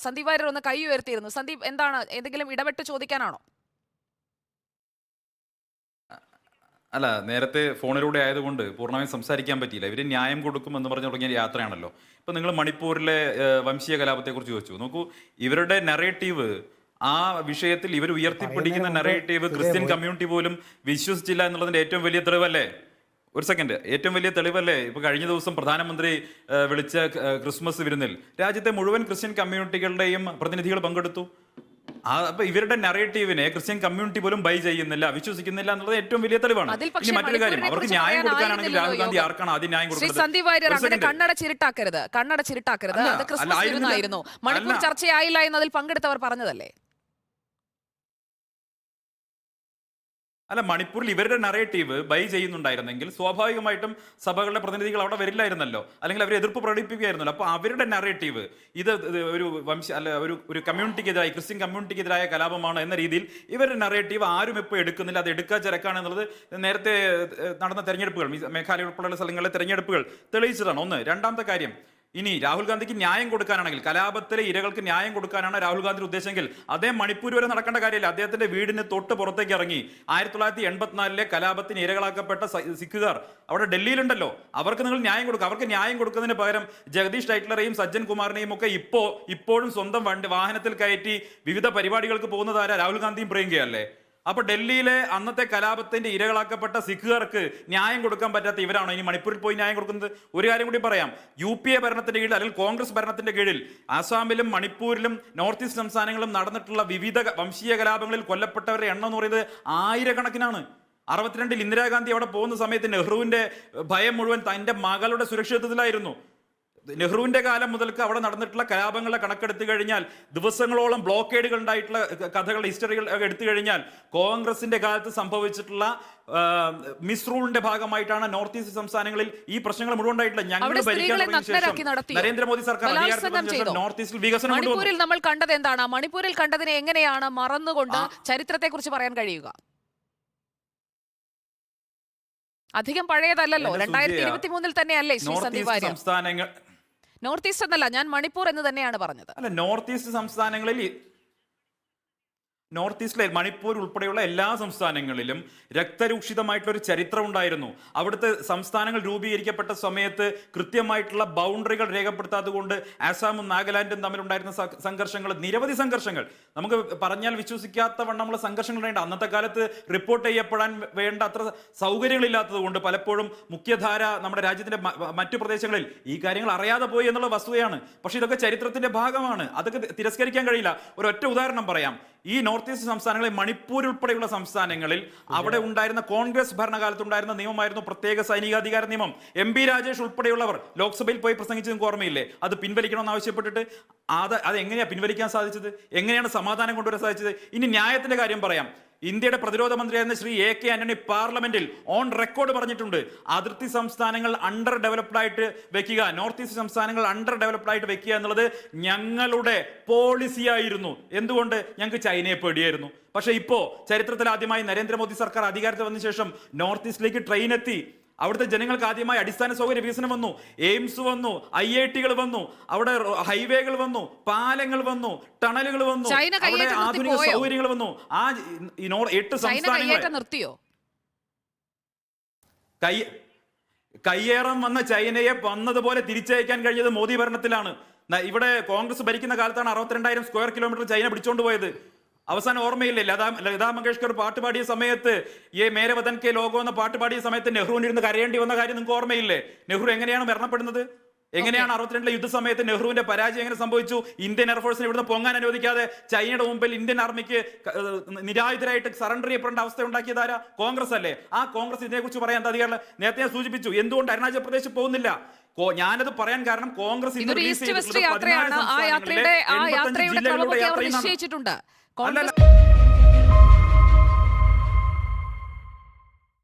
സന്ദീപ് വാര്യർ ഒന്ന് കൈ ഉയർത്തിയിരുന്നു. സന്ദീപ്, എന്താണ്, എന്തെങ്കിലും ഇടപെട്ട് ചോദിക്കാനാണോ? അല്ല, നേരത്തെ ഫോണിലൂടെ ആയതുകൊണ്ട് പൂർണ്ണമായും സംസാരിക്കാൻ പറ്റിയില്ല. ഇവർ ന്യായം കൊടുക്കുമെന്ന് പറഞ്ഞു തുടങ്ങിയ യാത്രയാണല്ലോ. ഇപ്പം നിങ്ങൾ മണിപ്പൂരിലെ വംശീയ കലാപത്തെക്കുറിച്ച് ചോദിച്ചു. നോക്കൂ, ഇവരുടെ നെറേറ്റീവ്, ആ വിഷയത്തിൽ ഇവർ ഉയർത്തിപ്പിടിക്കുന്ന നെറേറ്റീവ് ക്രിസ്ത്യൻ കമ്മ്യൂണിറ്റി പോലും വിശ്വസിച്ചില്ല എന്നുള്ളതിന്റെ ഏറ്റവും വലിയ തെളിവല്ലേ? ഒരു സെക്കൻഡ്, ഏറ്റവും വലിയ തെളിവല്ലേ? ഇപ്പൊ കഴിഞ്ഞ ദിവസം പ്രധാനമന്ത്രി വിളിച്ച ക്രിസ്മസ് വിരുന്നിൽ രാജ്യത്തെ മുഴുവൻ ക്രിസ്ത്യൻ കമ്മ്യൂണിറ്റികളുടെയും പ്രതിനിധികൾ പങ്കെടുത്തു. അപ്പൊ ഇവരുടെ നെറേറ്റീവിനെ ക്രിസ്ത്യൻ കമ്മ്യൂണിറ്റി പോലും ബൈ ചെയ്യുന്നില്ല, വിശ്വസിക്കുന്നില്ല എന്നുള്ളത് ഏറ്റവും വലിയ തെളിവാണ്. ഇനി മറ്റൊരു കാര്യം, അവർക്ക് ന്യായം കൊടുക്കാനാണെങ്കിൽ രാഹുൽ ഗാന്ധി ആർക്കാണ് ആദ്യം ന്യായം കൊടുക്കുന്നത്? സന്ദീപ് വാര്യർ, അങ്ങനെ കണ്ണടച്ചിരുട്ടാക്കരുത്. അത് ക്രിസ്മസ് വിരുന്നായിരുന്നു. മണിപ്പൂർ ചർച്ചയായില്ല എന്നതിൽ പങ്കെടുത്തവർ പറഞ്ഞതല്ലേ? അല്ല, മണിപ്പൂരിൽ ഇവരുടെ നറേറ്റീവ് ബൈ ചെയ്യുന്നുണ്ടായിരുന്നെങ്കിൽ സ്വാഭാവികമായിട്ടും സഭകളുടെ പ്രതിനിധികൾ അവിടെ വരില്ലായിരുന്നല്ലോ, അല്ലെങ്കിൽ അവർ എതിർപ്പ് പ്രകടിപ്പിക്കുകയായിരുന്നല്ലോ. അപ്പോൾ അവരുടെ നറേറ്റീവ് ഇത് ഒരു ഒരു കമ്മ്യൂണിറ്റിക്കെതിരായി, ക്രിസ്ത്യൻ കമ്മ്യൂണിറ്റിക്കെതിരായ കലാപമാണ് എന്ന രീതിയിൽ ഇവരുടെ നറേറ്റീവ് ആരും ഇപ്പോൾ എടുക്കുന്നില്ല. അത് എടുക്കാൻ ചിരക്കാണ് എന്നുള്ളത് നേരത്തെ നടന്ന തെരഞ്ഞെടുപ്പുകൾ, മേഘാലയ ഉൾപ്പെടെയുള്ള സ്ഥലങ്ങളിലെ തെരഞ്ഞെടുപ്പുകൾ തെളിയിച്ചതാണ്. ഒന്ന്. രണ്ടാമത്തെ കാര്യം, ഇനി രാഹുൽ ഗാന്ധിക്ക് ന്യായം കൊടുക്കാനാണെങ്കിൽ, കലാപത്തിലെ ഇരകൾക്ക് ന്യായം കൊടുക്കാനാണ് രാഹുൽ ഗാന്ധിയുടെ ഉദ്ദേശമെങ്കിൽ അദ്ദേഹം മണിപ്പൂർ വരെ നടക്കേണ്ട കാര്യമില്ല. അദ്ദേഹത്തിന്റെ വീടിന് തൊട്ട് പുറത്തേക്ക് ഇറങ്ങി 1984 കലാപത്തിന് ഇരകളാക്കപ്പെട്ട സിഖുകാർ അവിടെ ഡൽഹിയിലുണ്ടല്ലോ, അവർക്ക് നിങ്ങൾ ന്യായം കൊടുക്കുക. അവർക്ക് ന്യായം കൊടുക്കുന്നതിന് പകരം ജഗദീഷ് ടൈറ്റ്ലറെയും സജ്ജൻ കുമാറിനെയും ഒക്കെ ഇപ്പോഴും സ്വന്തം വാഹനത്തിൽ കയറ്റി വിവിധ പരിപാടികൾക്ക് പോകുന്നതാരാ? രാഹുൽ ഗാന്ധിയും പ്രിയങ്കയല്ലേ? അപ്പൊ ഡൽഹിയിലെ അന്നത്തെ കലാപത്തിന്റെ ഇരകളാക്കപ്പെട്ട സിഖുകാർക്ക് ന്യായം കൊടുക്കാൻ പറ്റാത്ത ഇവരാണോ ഇനി മണിപ്പൂരിൽ പോയി ന്യായം കൊടുക്കുന്നത്? ഒരു കാര്യം കൂടി പറയാം, UPA ഭരണത്തിന്റെ കീഴിൽ അല്ലെങ്കിൽ കോൺഗ്രസ് ഭരണത്തിന്റെ കീഴിൽ ആസാമിലും മണിപ്പൂരിലും നോർത്ത് ഈസ്റ്റ് സംസ്ഥാനങ്ങളിലും നടന്നിട്ടുള്ള വിവിധ വംശീയ കലാപങ്ങളിൽ കൊല്ലപ്പെട്ടവരുടെ എണ്ണം എന്ന് പറയുന്നത് ആയിരക്കണക്കിനാണ്. 62-ൽ ഇന്ദിരാഗാന്ധി അവിടെ പോകുന്ന സമയത്ത് നെഹ്റുവിന്റെ ഭയം മുഴുവൻ തന്റെ മകളുടെ സുരക്ഷിതത്വത്തിലായിരുന്നു. നെഹ്റുവിന്റെ കാലം മുതൽക്ക് അവിടെ നടന്നിട്ടുള്ള കലാപങ്ങളെ കണക്കെടുത്തു കഴിഞ്ഞാൽ, ദിവസങ്ങളോളം ബ്ലോക്കേഡുകൾ ഉണ്ടായിട്ടുള്ള കഥകൾ, ഹിസ്റ്ററികൾ എടുത്തു കഴിഞ്ഞാൽ, കോൺഗ്രസിന്റെ കാലത്ത് സംഭവിച്ചിട്ടുള്ള മിസ്റൂളിന്റെ ഭാഗമായിട്ടാണ് നോർത്ത് ഈസ്റ്റ് സംസ്ഥാനങ്ങളിൽ ഈ പ്രശ്നങ്ങൾ മുഴുവൻ ഉണ്ടായിട്ടില്ല. ഞങ്ങൾ നരേന്ദ്രമോദി സർക്കാർ നോർത്ത് ഈസ്റ്റിൽ വികസനം മണിപ്പൂരിൽ നമ്മൾ കണ്ടത് എന്താണ്? മണിപ്പൂരിൽ കണ്ടതിനെ എങ്ങനെയാണ് മറന്നുകൊണ്ട് ചരിത്രത്തെ കുറിച്ച് പറയാൻ കഴിയുക? അധികം പഴയതല്ലല്ലോ, 2023 തന്നെയല്ലേ ശ്രീ സന്ദീപ് വാര്യർ? നോർത്ത് ഈസ്റ്റ് എന്നല്ല, ഞാൻ മണിപ്പൂർ എന്ന് തന്നെയാണ് പറഞ്ഞത്. അല്ല, നോർത്ത് ഈസ്റ്റ് സംസ്ഥാനങ്ങളിൽ, നോർത്ത് ഈസ്റ്റിലെ മണിപ്പൂർ ഉൾപ്പെടെയുള്ള എല്ലാ സംസ്ഥാനങ്ങളിലും രക്തരൂക്ഷിതമായിട്ടുള്ളൊരു ചരിത്രം ഉണ്ടായിരുന്നു. അവിടുത്തെ സംസ്ഥാനങ്ങൾ രൂപീകരിക്കപ്പെട്ട സമയത്ത് കൃത്യമായിട്ടുള്ള ബൗണ്ടറികൾ രേഖപ്പെടുത്താത്തതുകൊണ്ട് ആസാമും നാഗാലാൻഡും തമ്മിലുണ്ടായിരുന്ന സംഘർഷങ്ങൾ, നിരവധി സംഘർഷങ്ങൾ, നമുക്ക് പറഞ്ഞാൽ വിശ്വസിക്കാത്ത വണ്ണമുള്ള സംഘർഷങ്ങൾ ഉണ്ടായിട്ട് അന്നത്തെ കാലത്ത് റിപ്പോർട്ട് ചെയ്യപ്പെടാൻ വേണ്ട അത്ര സൗകര്യങ്ങളില്ലാത്തത് കൊണ്ട് പലപ്പോഴും മുഖ്യധാര നമ്മുടെ രാജ്യത്തിന്റെ മറ്റു പ്രദേശങ്ങളിൽ ഈ കാര്യങ്ങൾ അറിയാതെ പോയി എന്നുള്ള വസ്തുതയാണ്. പക്ഷെ ഇതൊക്കെ ചരിത്രത്തിന്റെ ഭാഗമാണ്, അതൊക്കെ തിരസ്കരിക്കാൻ കഴിയില്ല. ഒരൊറ്റ ഉദാഹരണം പറയാം. ഈ നോർത്ത് ഈസ്റ്റ് സംസ്ഥാനങ്ങളിൽ, മണിപ്പൂർ ഉൾപ്പെടെയുള്ള സംസ്ഥാനങ്ങളിൽ അവിടെ ഉണ്ടായിരുന്ന കോൺഗ്രസ് ഭരണകാലത്ത് ഉണ്ടായിരുന്ന നിയമമായിരുന്നു പ്രത്യേക സൈനികാധികാര നിയമം. MP രാജേഷ് ഉൾപ്പെടെയുള്ളവർ ലോക്സഭയിൽ പോയി പ്രസംഗിച്ച് നിങ്ങൾക്ക് ഓർമ്മയില്ലേ? അത് പിൻവലിക്കണമെന്ന് ആവശ്യപ്പെട്ടിട്ട് അത് എങ്ങനെയാണ് പിൻവലിക്കാൻ സാധിച്ചത്? എങ്ങനെയാണ് സമാധാനം കൊണ്ടുവരാൻ സാധിച്ചത്? ഇനി ന്യായത്തിന്റെ കാര്യം പറയാം. ഇന്ത്യയുടെ പ്രതിരോധ മന്ത്രിയായിരുന്ന ശ്രീ AK ആന്റണി പാർലമെന്റിൽ ഓൺ റെക്കോർഡ് പറഞ്ഞിട്ടുണ്ട്, അതിർത്തി സംസ്ഥാനങ്ങൾ അണ്ടർ ഡെവലപ്ഡ് ആയിട്ട് വെക്കുക, നോർത്ത് ഈസ്റ്റ് സംസ്ഥാനങ്ങൾ അണ്ടർ ഡെവലപ്ഡ് ആയിട്ട് വെക്കുക എന്നുള്ളത് ഞങ്ങളുടെ പോളിസി ആയിരുന്നു. എന്തുകൊണ്ട്? ഞങ്ങൾക്ക് ചൈനയെ പേടിയായിരുന്നു. പക്ഷെ ഇപ്പോ ചരിത്രത്തിൽ ആദ്യമായി നരേന്ദ്രമോദി സർക്കാർ അധികാരത്തിൽ വന്ന ശേഷം നോർത്ത് ഈസ്റ്റിലേക്ക് ട്രെയിൻ എത്തി. അവിടുത്തെ ജനങ്ങൾക്ക് ആദ്യമായി അടിസ്ഥാന സൗകര്യ വികസനം വന്നു, എയിംസ് വന്നു, IIT-കൾ വന്നു, അവിടെ ഹൈവേകൾ വന്നു, പാലങ്ങൾ വന്നു, ടണലുകൾ വന്നു, അവിടെ ആധുനിക സൗകര്യങ്ങൾ വന്നു. ആ 8 സംസ്ഥാനങ്ങൾ നിർത്തിയോ? കയ്യേറാൻ വന്ന ചൈനയെ വന്നതുപോലെ തിരിച്ചയക്കാൻ കഴിഞ്ഞത് മോദി ഭരണത്തിലാണ്. ഇവിടെ കോൺഗ്രസ് ഭരിക്കുന്ന കാലത്താണ് 62,000 സ്ക്വയർ കിലോമീറ്റർ ചൈന പിടിച്ചോണ്ട് പോയത്. അവസാനം ഓർമ്മയില്ലേ, ലതാ മങ്കേഷ്കർ പാട്ട് പാടിയ സമയത്ത്, ഈ മേരെ വതൻ കെ ലോഗോ എന്ന പാട്ട് പാടിയ സമയത്ത് നെഹ്റുവിന് ഇരുന്ന് കരയേണ്ടി വന്ന കാര്യം നിങ്ങൾക്ക് ഓർമ്മയില്ലേ? നെഹ്റു എങ്ങനെയാണ് മരണപ്പെടുന്നത്? എങ്ങനെയാണ് 62-ലെ യുദ്ധസമയത്ത് നെഹ്റുവിന്റെ പരാജയം എങ്ങനെ സംഭവിച്ചു? ഇന്ത്യൻ എയർഫോഴ്സിനെ ഇവിടുന്ന് പൊങ്ങാൻ അനുവദിക്കാതെ ചൈനയുടെ മുമ്പിൽ ഇന്ത്യൻ ആർമിക്ക് നിരായുധരായിട്ട് സറണ്ടർ ചെയ്യപ്പെടേണ്ട അവസ്ഥ ഉണ്ടാക്കിയതാരാ? കോൺഗ്രസ് അല്ലേ? ആ കോൺഗ്രസ് ഇതിനെക്കുറിച്ച് പറയാൻ എന്താ അധികാരം? നേരത്തെ ഞാൻ സൂചിപ്പിച്ചു, എന്തുകൊണ്ട് അരുണാചൽ പ്രദേശ് പോകുന്നില്ല? ഞാനത് പറയാൻ കാരണം കോൺഗ്രസ് നിശ്ചയിച്ചിട്ടുണ്ട്.